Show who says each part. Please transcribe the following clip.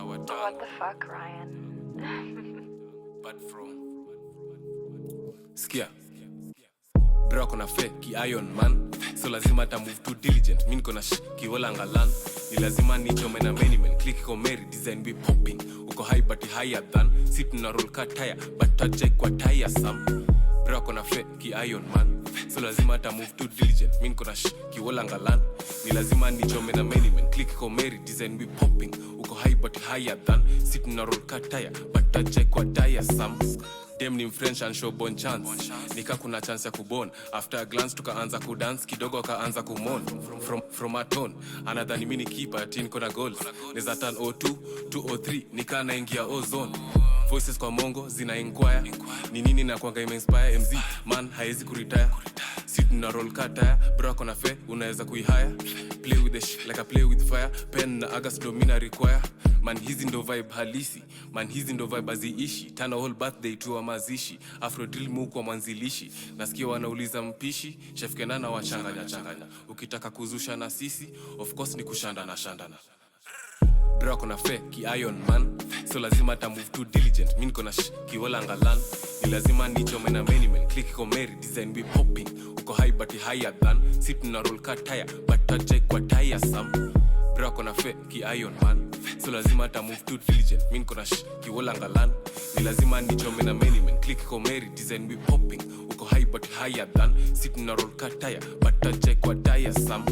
Speaker 1: What the fuck, Ryan?
Speaker 2: But from Skia Bro kona fake Iron Man, so lazima ta move too diligent. Min kona kiwala ngalan, ni lazima nichome na many men. Click ko Mary, design be popping. Uko high but higher than, sit na roll cut tire, but touch kwa tire some. Bro kona fake Iron Man, so lazima ta move too diligent. Min kona kiwala ngalan, ni lazima nichome na many men. Click ko Mary, design be popping. Uko high but higher than, sit na roll cut tire, but touch kwa tire some. Dem ni French and show bon chance. Nika kuna chance ya kubon. After a glance tukaanza kudance, kidogo kaanza kumon. From a tone, anadhani mini keeper, teen kona goals. Neza turn 02, 203, nika naingia ozone. Voices kwa mongo, zina inquire. Ni nini na kuanga ime-inspire MZ, man haezi kuretire. Sit na roll kataya, bro kona fe, unaeza kuihaya. Play with the shit like I play with fire. Pen na agas domina require. Man hizi ndo vibe halisi, man hizi ndo vibe aziishi. Tana whole birthday tu wa mazishi, Afro drill muku wa mwanzilishi. Nasikia wanauliza mpishi, Chef Kenana wachanganya. Ukitaka kuzusha na sisi, of course ni kushandana. Bro kona fake Iron Man, so lazima ta move too diligent. Min kona kiwala ngalan, ni lazima nichome na many men. Click ko Mary, design be popping. Uko high but higher than, sit na roll cut tire, but touch kwa tire some. Bro kona fake Iron Man, so lazima ta move too diligent. Min kona kiwala ngalan, ni lazima nichome na many men. Click ko Mary, design be popping. Uko high but higher than, sit na roll cut tire, but touch kwa tire some.